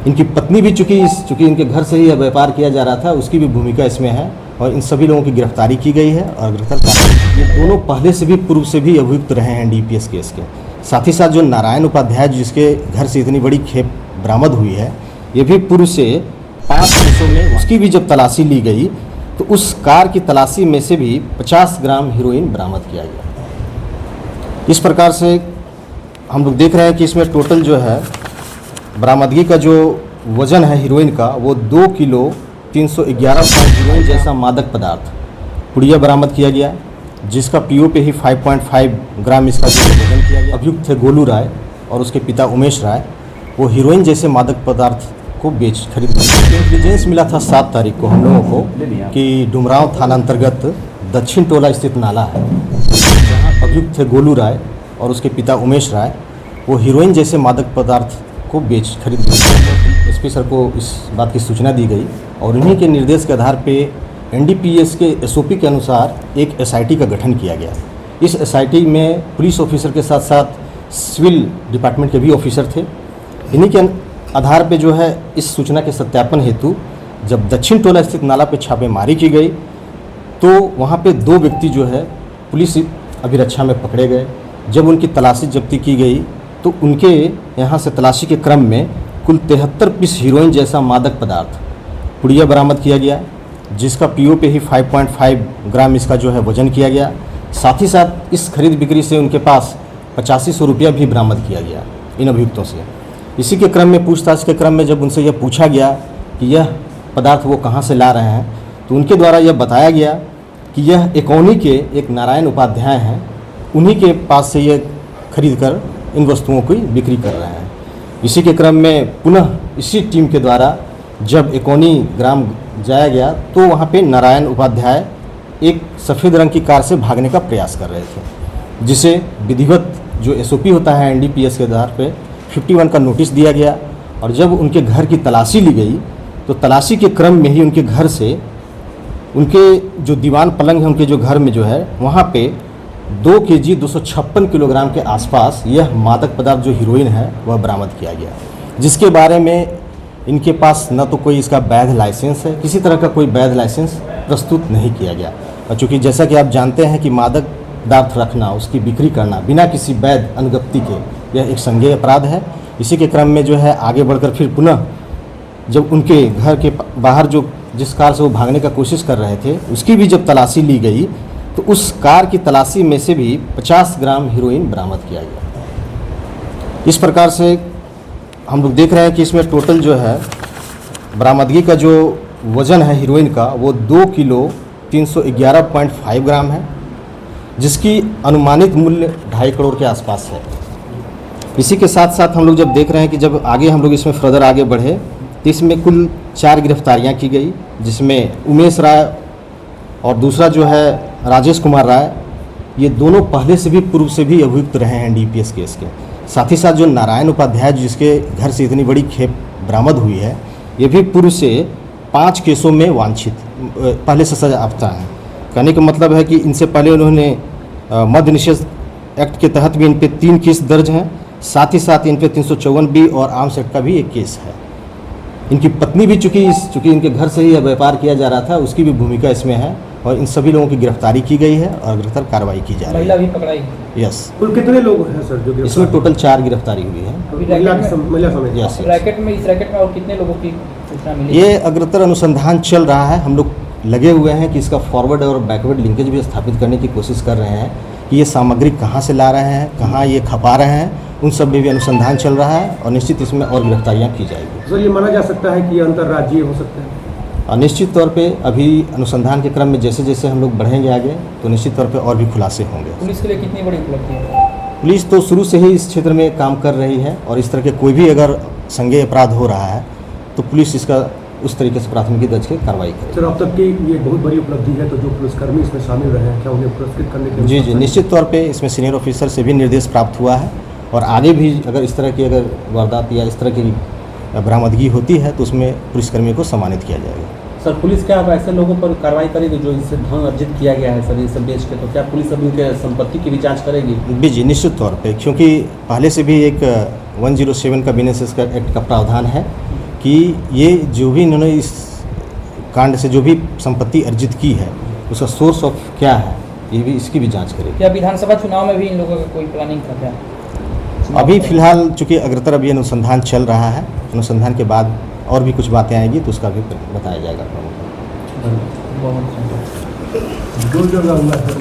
इनकी पत्नी भी चूँकि इनके घर से ही यह व्यापार किया जा रहा था, उसकी भी भूमिका इसमें है और इन सभी लोगों की गिरफ्तारी की गई है और ये दोनों पहले से भी पूर्व से भी अभियुक्त रहे हैं डीपीएस केस के। साथ ही साथ जो नारायण उपाध्याय जिसके घर से इतनी बड़ी खेप बरामद हुई है, ये भी पूर्व से 5 केसों में उसकी भी जब तलाशी ली गई तो उस कार की तलाशी में से भी 50 ग्राम हीरोइन बरामद किया गया। इस प्रकार से हम लोग देख रहे हैं कि इसमें टोटल जो है बरामदगी का जो वज़न है हीरोइन का वो 2 किलो 311 पाउंड हीरोइन जैसा मादक पदार्थ पुड़िया बरामद किया गया, जिसका पीओ पे ही 5.5 ग्राम इसका जो वजन किया गया। अभियुक्त थे गोलू राय और उसके पिता उमेश राय, वो हीरोइन जैसे मादक पदार्थ को खरीद इंटेलिजेंस मिला था 7 तारीख को हम लोगों को कि डुमरांव थाना अंतर्गत दक्षिण टोला स्थित नाला है, जहाँ अभियुक्त थे गोलू राय और उसके पिता उमेश राय, वो हीरोइन जैसे मादक पदार्थ को खरीद एसपी सर को इस बात की सूचना दी गई और उन्हीं के निर्देश के आधार पे एनडीपीएस के एसओपी के अनुसार एक एसआईटी का गठन किया गया। इस एसआईटी में पुलिस ऑफिसर के साथ साथ सिविल डिपार्टमेंट के भी ऑफिसर थे। इन्हीं के आधार पे जो है इस सूचना के सत्यापन हेतु जब दक्षिण टोला स्थित नाला पे छापेमारी की गई तो वहाँ पे 2 व्यक्ति जो है पुलिस अभिरक्षा में पकड़े गए। जब उनकी तलाशी जब्ती की गई तो उनके यहाँ से तलाशी के क्रम में कुल 73 पीस हीरोइन जैसा मादक पदार्थ पुड़िया बरामद किया गया, जिसका पीओ पे ही 5.5 ग्राम इसका जो है वजन किया गया। साथ ही साथ इस खरीद बिक्री से उनके पास 8500 रुपया भी बरामद किया गया इन अभियुक्तों से। इसी के क्रम में पूछताछ के क्रम में जब उनसे यह पूछा गया कि यह पदार्थ वो कहाँ से ला रहे हैं तो उनके द्वारा यह बताया गया कि यह एकौनी के एक नारायण उपाध्याय हैं, उन्हीं के पास से ये खरीद कर इन वस्तुओं की बिक्री कर रहे हैं। इसी के क्रम में पुनः इसी टीम के द्वारा जब एकौनी ग्राम जाया गया तो वहाँ पे नारायण उपाध्याय एक सफ़ेद रंग की कार से भागने का प्रयास कर रहे थे, जिसे विधिवत जो एसओपी होता है एनडीपीएस के आधार पे 51 का नोटिस दिया गया। और जब उनके घर की तलाशी ली गई तो तलाशी के क्रम में ही उनके घर से उनके जो दीवान पलंग है उनके जो घर में जो है वहाँ पे 2 केजी 256 किलोग्राम के आसपास यह मादक पदार्थ जो हीरोइन है वह बरामद किया गया, जिसके बारे में इनके पास न तो कोई इसका वैध लाइसेंस है, किसी तरह का कोई वैध लाइसेंस प्रस्तुत नहीं किया गया। और चूँकि जैसा कि आप जानते हैं कि मादक पदार्थ रखना, उसकी बिक्री करना बिना किसी वैध अनुज्ञप्ति के यह एक संज्ञेय अपराध है। इसी के क्रम में जो है आगे बढ़कर फिर पुनः जब उनके घर के बाहर जो जिस कार से वो भागने का कोशिश कर रहे थे उसकी भी जब तलाशी ली गई तो उस कार की तलाशी में से भी 50 ग्राम हीरोइन बरामद किया गया। इस प्रकार से हम लोग देख रहे हैं कि इसमें टोटल जो है बरामदगी का जो वज़न है हीरोइन का वो 2 किलो 311.5 ग्राम है, जिसकी अनुमानित मूल्य 2.5 करोड़ के आसपास है। इसी के साथ साथ हम लोग जब देख रहे हैं कि जब आगे हम लोग इसमें फर्दर आगे बढ़े तो इसमें कुल 4 गिरफ्तारियां की गई, जिसमें उमेश राय और दूसरा जो है राजेश कुमार राय, ये दोनों पहले से भी पूर्व से भी अभियुक्त रहे हैं डीपीएस केस के। साथ ही साथ जो नारायण उपाध्याय जिसके घर से इतनी बड़ी खेप बरामद हुई है, ये भी पूर्व से 5 केसों में वांछित पहले से सजा याफ्ता है। कहने का मतलब है कि इनसे पहले उन्होंने मद्य निषेध एक्ट के तहत भी इन पे 3 केस दर्ज हैं, साथ ही साथ इन पे 354B और आर्म्स एक्ट का भी एक केस है। इनकी पत्नी भी चूँकि इनके घर से ही व्यापार किया जा रहा था, उसकी भी भूमिका इसमें है और इन सभी लोगों की गिरफ्तारी की गई है और गिरफ्तार कार्रवाई की जा रही है। महिला भी पकड़ाई? यस। कुल कितने लोग हैं सर जो इसमें टोटल 4 गिरफ्तारी हुई है। इस रैकेट में और कितने लोगों की सूचना मिली? ये अग्रतर अनुसंधान चल रहा है। हम लोग लगे हुए हैं कि इसका फॉरवर्ड और बैकवर्ड लिंकेज भी स्थापित करने की कोशिश कर रहे हैं कि ये सामग्री कहाँ से ला रहे हैं, कहाँ ये खपा रहे हैं, उन सब में भी अनुसंधान चल रहा है और निश्चित इसमें और गिरफ्तारियाँ की जाएगी। सर ये माना जा सकता है कि ये अंतर्राज्यीय हो सकता है? निश्चित तौर पे अभी अनुसंधान के क्रम में जैसे जैसे हम लोग बढ़ेंगे आगे तो निश्चित तौर पे और भी खुलासे होंगे। पुलिस के लिए कितनी बड़ी उपलब्धि है? पुलिस तो शुरू से ही इस क्षेत्र में काम कर रही है और इस तरह के कोई भी अगर संज्ञेय अपराध हो रहा है तो पुलिस इसका उस तरीके से प्राथमिकी दर्ज के कार्रवाई करेगी। सर अब तक की ये बहुत बड़ी उपलब्धि है, तो जो पुलिसकर्मी इसमें शामिल रहे हैं क्या उन्हें पुरस्कृत करने के? जी निश्चित तौर पे इसमें सीनियर ऑफिसर से भी निर्देश प्राप्त हुआ है और आगे भी अगर इस तरह की अगर वारदात या इस तरह की बरामदगी होती है तो उसमें पुलिसकर्मियों को सम्मानित किया जाएगा। सर पुलिस क्या अब ऐसे लोगों पर कार्रवाई करेगी जो इससे धन अर्जित किया गया है सर ये सब बेच के, तो क्या पुलिस अभी उनके संपत्ति की भी जांच करेगी? जी निश्चित तौर पे, क्योंकि पहले से भी एक 107 का बिजनेस एक्ट का प्रावधान है कि ये जो भी इन्होंने इस कांड से जो भी संपत्ति अर्जित की है उसका सोर्स ऑफ क्या है, ये भी इसकी भी जांच करेगी। क्या विधानसभा चुनाव में भी इन लोगों का कोई प्लानिंग था क्या? अभी फिलहाल चूंकि अग्रतर अभी अनुसंधान चल रहा है, अनुसंधान के बाद और भी कुछ बातें आएंगी तो उसका भी बताया जाएगा। बहुत जो जगह हुआ है